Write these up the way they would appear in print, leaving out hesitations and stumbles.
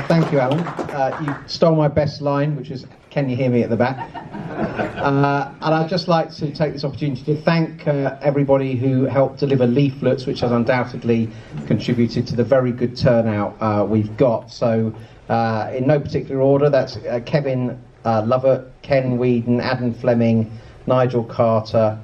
Thank you, Alan. You stole my best line, which is, "Can you hear me?" at the back. And I'd just like to take this opportunity to thank everybody who helped deliver leaflets, which has undoubtedly contributed to the very good turnout we've got. So, in no particular order, that's Kevin Lovett, Ken Whedon, Adam Fleming, Nigel Carter,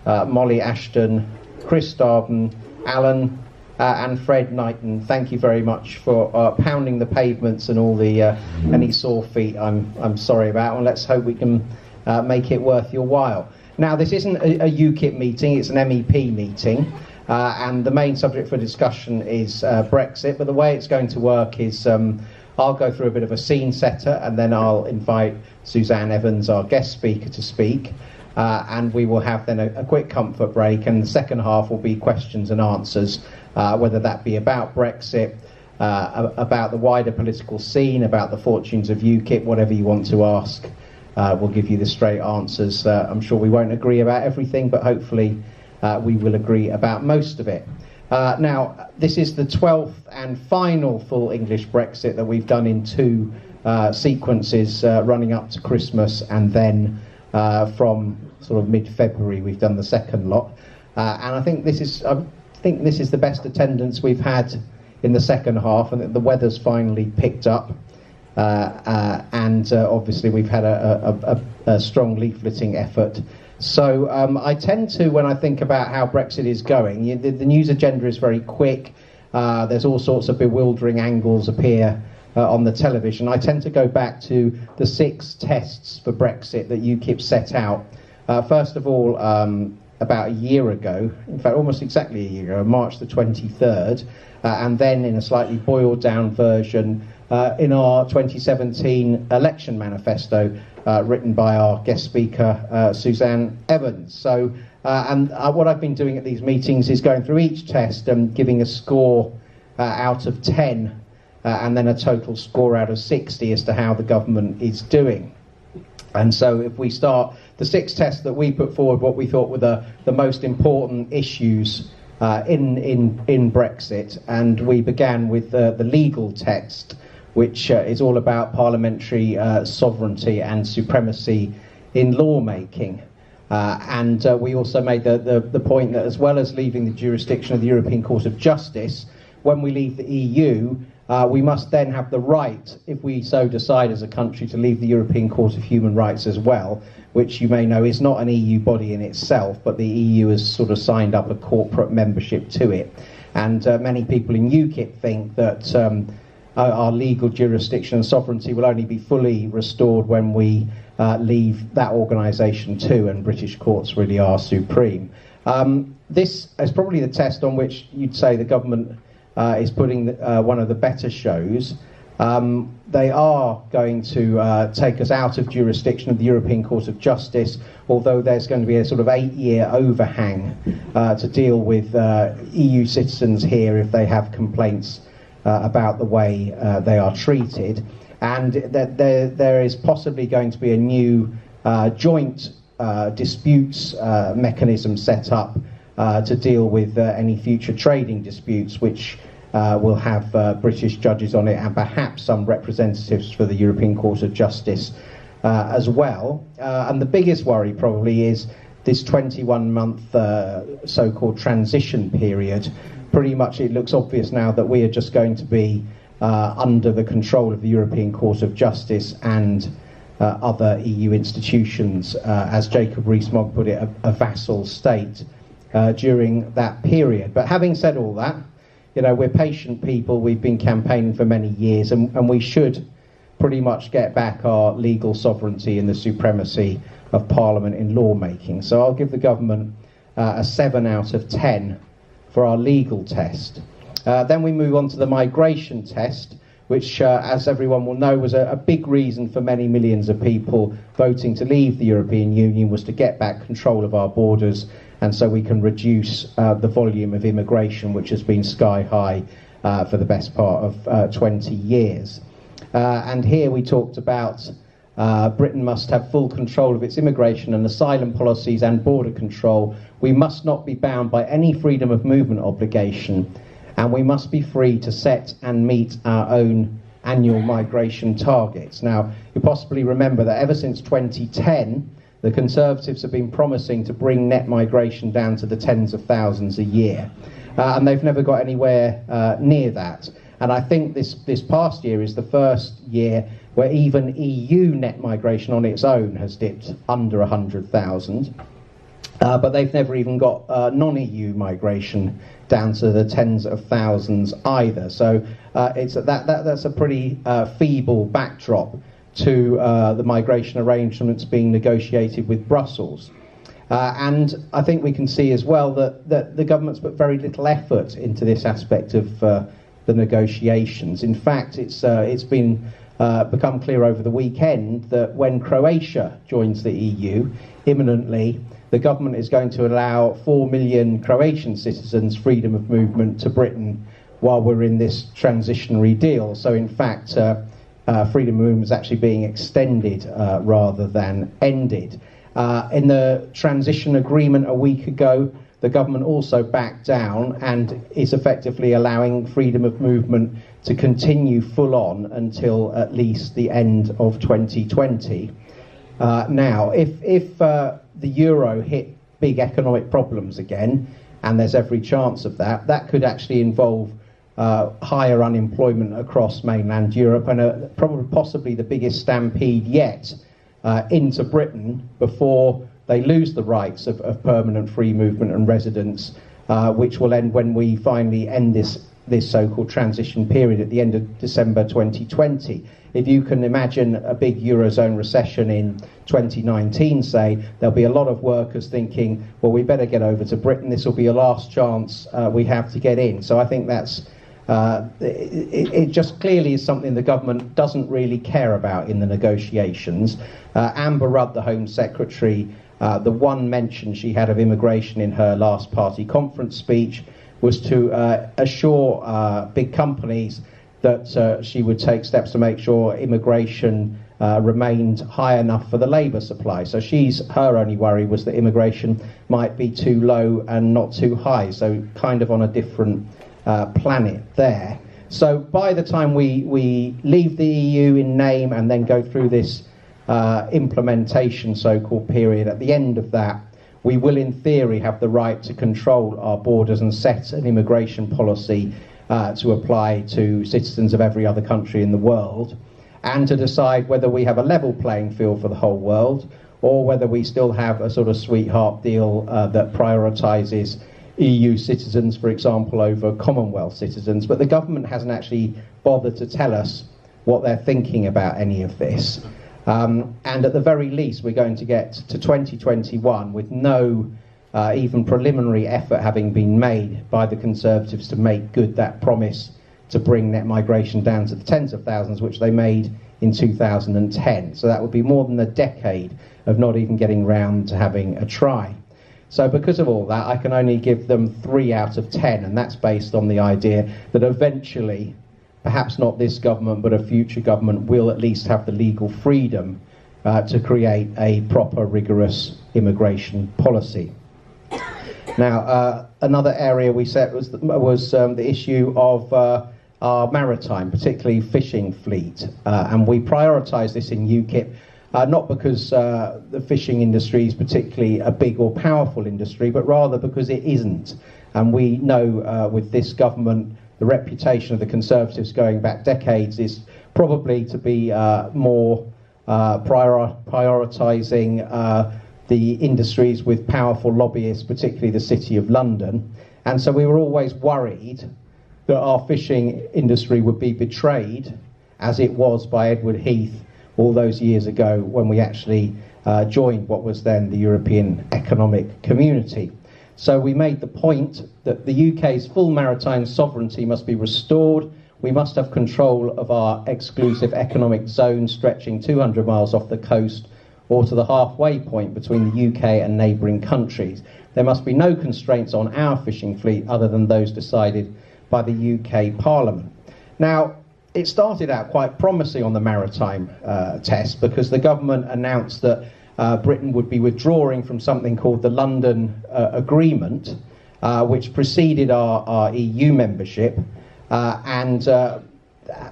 Molly Ashton, Chris Darden, Alan, and Fred Knighton. Thank you very much for pounding the pavements and all the any sore feet I'm sorry about, and let's hope we can make it worth your while. Now, this isn't a UKIP meeting, it's an MEP meeting, and the main subject for discussion is Brexit, but the way it's going to work is I'll go through a bit of a scene setter, and then I'll invite Suzanne Evans, our guest speaker, to speak. And we will have then a quick comfort break, and the second half will be questions and answers, whether that be about Brexit, about the wider political scene, about the fortunes of UKIP, whatever you want to ask. We'll give you the straight answers. I'm sure we won't agree about everything, but hopefully we will agree about most of it. Now, this is the 12th and final full English Brexit that we've done in two sequences running up to Christmas, and then from sort of mid-February we've done the second lot, and I think this is the best attendance we've had in the second half, and the weather's finally picked up, and obviously we've had a strong leafleting effort. So I tend to, when I think about how Brexit is going, the news agenda is very quick. There's all sorts of bewildering angles appear on the television. I tend to go back to the 6 tests for Brexit that UKIP set out. First of all, about a year ago, in fact almost exactly a year ago, March the 23rd, and then in a slightly boiled down version in our 2017 election manifesto, written by our guest speaker, Suzanne Evans. So, and what I've been doing at these meetings is going through each test and giving a score out of 10, and then a total score out of 60 as to how the government is doing. And so if we start the 6 tests that we put forward, what we thought were the most important issues in Brexit, and we began with the legal text, which is all about parliamentary sovereignty and supremacy in lawmaking. And we also made the point that, as well as leaving the jurisdiction of the European Court of Justice, when we leave the EU, we must then have the right, if we so decide as a country, to leave the European Court of Human Rights as well, which you may know is not an EU body in itself, but the EU has sort of signed up a corporate membership to it. And many people in UKIP think that our legal jurisdiction and sovereignty will only be fully restored when we leave that organisation too, and British courts really are supreme. This is probably the test on which you'd say the government is putting one of the better shows. They are going to take us out of jurisdiction of the European Court of Justice, although there's going to be a sort of 8-year overhang to deal with EU citizens here if they have complaints about the way they are treated. And that there is possibly going to be a new joint disputes mechanism set up to deal with any future trading disputes, which will have British judges on it, and perhaps some representatives for the European Court of Justice as well. And the biggest worry probably is this 21-month so-called transition period. Pretty much it looks obvious now that we are just going to be under the control of the European Court of Justice and other EU institutions, as Jacob Rees-Mogg put it, a vassal state during that period. But having said all that, you know, we're patient people, we've been campaigning for many years, and we should pretty much get back our legal sovereignty and the supremacy of Parliament in lawmaking. So I'll give the government a 7 out of 10 for our legal test. Then we move on to the migration test, which, as everyone will know, was a big reason for many millions of people voting to leave the European Union, was to get back control of our borders, and so we can reduce the volume of immigration, which has been sky high for the best part of 20 years. And here we talked about Britain must have full control of its immigration and asylum policies and border control. We must not be bound by any freedom of movement obligation, and we must be free to set and meet our own annual migration targets. Now, you possibly remember that ever since 2010, the Conservatives have been promising to bring net migration down to the tens of thousands a year, and they've never got anywhere near that. And I think this past year is the first year where even EU net migration on its own has dipped under 100,000. But they've never even got non-EU migration down to the tens of thousands either. So that's a pretty feeble backdrop to the migration arrangements being negotiated with Brussels. And I think we can see as well that the government's put very little effort into this aspect of the negotiations. In fact, it's been become clear over the weekend that when Croatia joins the EU imminently, the government is going to allow 4 million Croatian citizens freedom of movement to Britain while we're in this transitionary deal. So in fact, freedom of movement is actually being extended rather than ended. In the transition agreement a week ago, the government also backed down and is effectively allowing freedom of movement to continue full on until at least the end of 2020. Now, if the euro hit big economic problems again, and there's every chance of that, that could actually involve higher unemployment across mainland Europe and probably possibly the biggest stampede yet into Britain before they lose the rights of permanent free movement and residence, which will end when we finally end this so-called transition period at the end of December 2020. If you can imagine a big Eurozone recession in 2019, say, there'll be a lot of workers thinking, well, we better get over to Britain. This will be a last chance we have to get in. So I think that's it just clearly is something the government doesn't really care about in the negotiations. Amber Rudd, the Home Secretary, the one mention she had of immigration in her last party conference speech was to assure big companies that she would take steps to make sure immigration remained high enough for the labour supply. So her only worry was that immigration might be too low and not too high, so kind of on a different planet there. So by the time we leave the EU in name and then go through this implementation so-called period, at the end of that, we will in theory have the right to control our borders and set an immigration policy to apply to citizens of every other country in the world, and to decide whether we have a level playing field for the whole world or whether we still have a sort of sweetheart deal that prioritises EU citizens, for example, over Commonwealth citizens. But the government hasn't actually bothered to tell us what they're thinking about any of this. And at the very least, we're going to get to 2021 with no even preliminary effort having been made by the Conservatives to make good that promise to bring net migration down to the tens of thousands, which they made in 2010. So that would be more than a decade of not even getting round to having a try. So because of all that, I can only give them 3 out of 10, and that's based on the idea that eventually, perhaps not this government, but a future government will at least have the legal freedom to create a proper, rigorous immigration policy. Now, another area we set was the issue of our maritime, particularly fishing fleet, and we prioritised this in UKIP, not because the fishing industry is particularly a big or powerful industry, but rather because it isn't. And we know with this government, the reputation of the Conservatives going back decades is probably to be more prioritising the industries with powerful lobbyists, particularly the City of London. And so we were always worried that our fishing industry would be betrayed, as it was by Edward Heath all those years ago when we actually joined what was then the European Economic Community. So we made the point that the UK's full maritime sovereignty must be restored. We must have control of our exclusive economic zone stretching 200 miles off the coast or to the halfway point between the UK and neighbouring countries. There must be no constraints on our fishing fleet other than those decided by the UK Parliament. Now, it started out quite promising on the maritime test, because the government announced that Britain would be withdrawing from something called the London Agreement, which preceded our EU membership, and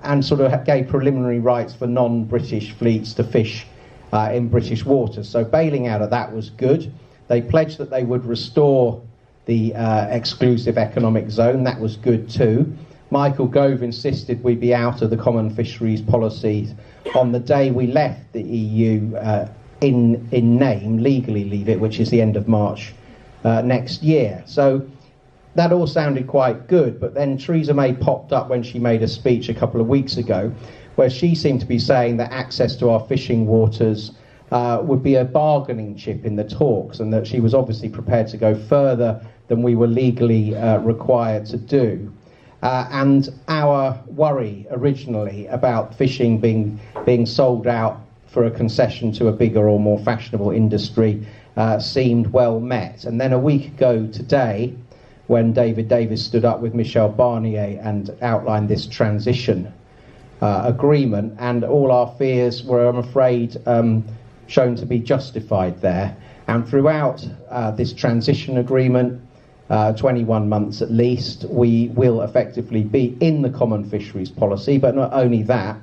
and sort of gave preliminary rights for non-British fleets to fish in British waters. So bailing out of that was good. They pledged that they would restore the exclusive economic zone. That was good too. Michael Gove insisted we be out of the common fisheries policy on the day we left the EU in name, legally leave it, which is the end of March next year. So that all sounded quite good, but then Theresa May popped up when she made a speech a couple of weeks ago where she seemed to be saying that access to our fishing waters would be a bargaining chip in the talks, and that she was obviously prepared to go further than we were legally required to do. And our worry originally about fishing being sold out for a concession to a bigger or more fashionable industry seemed well met. And then a week ago today, when David Davis stood up with Michel Barnier and outlined this transition agreement, and all our fears were, I'm afraid, shown to be justified there. And throughout this transition agreement, 21 months at least, we will effectively be in the common fisheries policy, but not only that,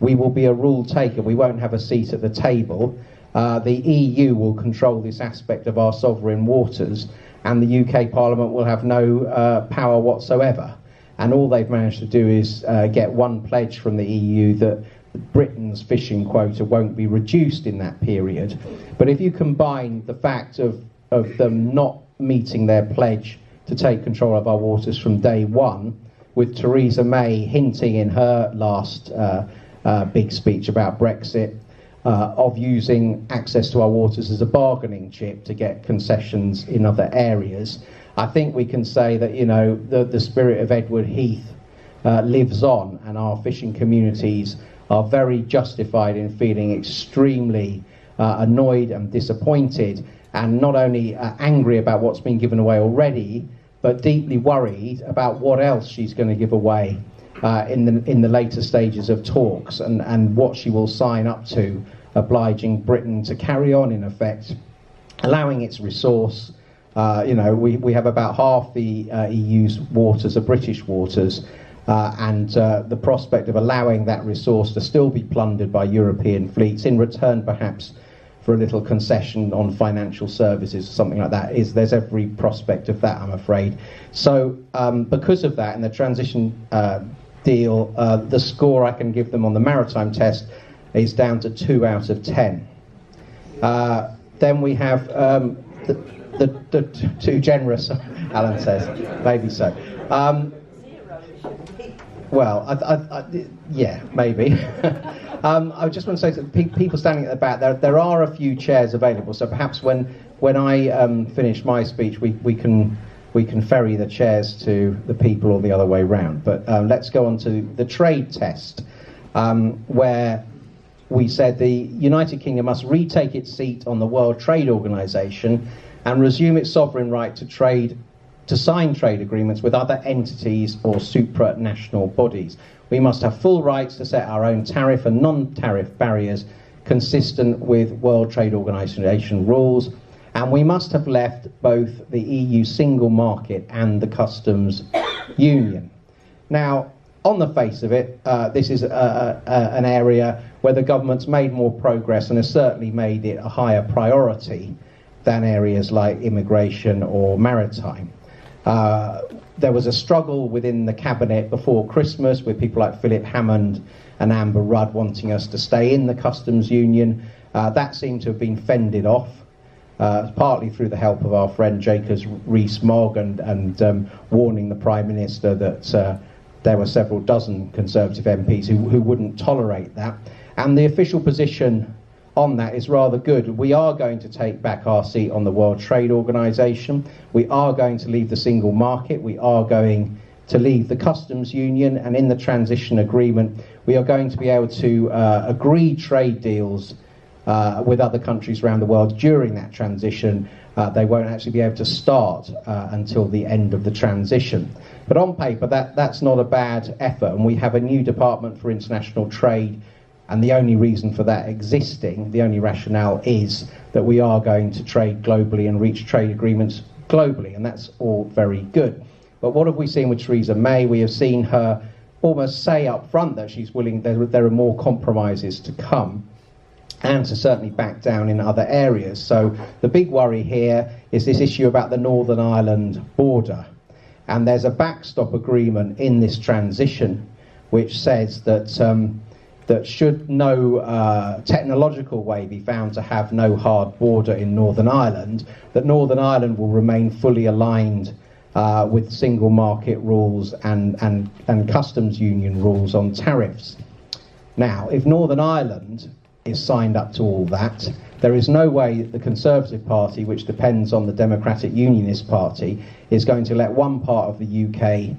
we will be a rule taker. We won't have a seat at the table. The EU will control this aspect of our sovereign waters, and the UK Parliament will have no power whatsoever. And all they've managed to do is get one pledge from the EU that Britain's fishing quota won't be reduced in that period. But if you combine the fact of them not meeting their pledge to take control of our waters from day one, with Theresa May hinting in her last big speech about Brexit of using access to our waters as a bargaining chip to get concessions in other areas, I think we can say that, you know, the spirit of Edward Heath lives on, and our fishing communities are very justified in feeling extremely annoyed and disappointed, and not only angry about what's been given away already, but deeply worried about what else she's going to give away in the later stages of talks, and what she will sign up to, obliging Britain to carry on, in effect, allowing its resource. We have about half the EU's waters are British waters, and the prospect of allowing that resource to still be plundered by European fleets, in return perhaps for a little concession on financial services or something like that, there's every prospect of that, I'm afraid. So because of that, in the transition deal, the score I can give them on the maritime test is down to 2 out of 10. Then we have the too generous, Alan says, maybe so. Well, yeah, maybe. I just want to say to people standing at the back, there are a few chairs available, so perhaps when I finish my speech, we can ferry the chairs to the people or the other way round. But let's go on to the trade test, where we said the United Kingdom must retake its seat on the World Trade Organization and resume its sovereign right to sign trade agreements with other entities or supranational bodies. We must have full rights to set our own tariff and non-tariff barriers consistent with World Trade Organization rules, and we must have left both the EU single market and the customs union. Now, on the face of it, this is an area where the government's made more progress and has certainly made it a higher priority than areas like immigration or maritime. There was a struggle within the cabinet before Christmas with people like Philip Hammond and Amber Rudd wanting us to stay in the customs union. That seemed to have been fended off, partly through the help of our friend Jacob Rees-Mogg and warning the Prime Minister that there were several dozen Conservative MPs who wouldn't tolerate that. And the official position on that is rather good. We are going to take back our seat on the World Trade Organization. We are going to leave the single market. We are going to leave the customs union, and in the transition agreement we are going to be able to agree trade deals with other countries around the world during that transition. They won't actually be able to start until the end of the transition. But on paper that's not a bad effort, and we have a new Department for International Trade. And the only reason for that existing, the only rationale, is that we are going to trade globally and reach trade agreements globally, and that's all very good. But what have we seen with Theresa May? We have seen her almost say up front that she's willing, there are more compromises to come, and to certainly back down in other areas. So the big worry here is this issue about the Northern Ireland border. And there's a backstop agreement in this transition which says that that should no technological way be found to have no hard border in Northern Ireland, that Northern Ireland will remain fully aligned with single market rules and customs union rules on tariffs. Now, if Northern Ireland is signed up to all that, there is no way that the Conservative Party, which depends on the Democratic Unionist Party, is going to let one part of the UK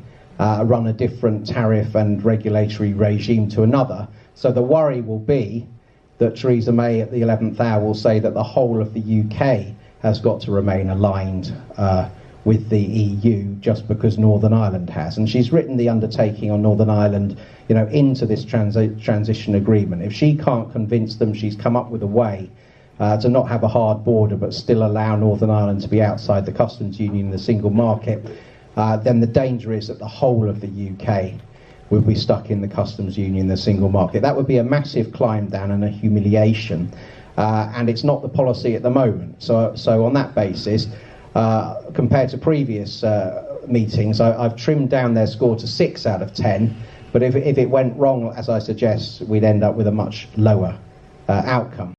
run a different tariff and regulatory regime to another. So the worry will be that Theresa May at the 11th hour will say that the whole of the UK has got to remain aligned with the EU just because Northern Ireland has. And she's written the undertaking on Northern Ireland, into this transition agreement. If she can't convince them, she's come up with a way to not have a hard border but still allow Northern Ireland to be outside the customs union and the single market, then the danger is that the whole of the UK will be stuck in the customs union, the single market. That would be a massive climb down and a humiliation, and it's not the policy at the moment. So on that basis, compared to previous meetings, I've trimmed down their score to 6 out of 10, but if it went wrong, as I suggest, we'd end up with a much lower outcome.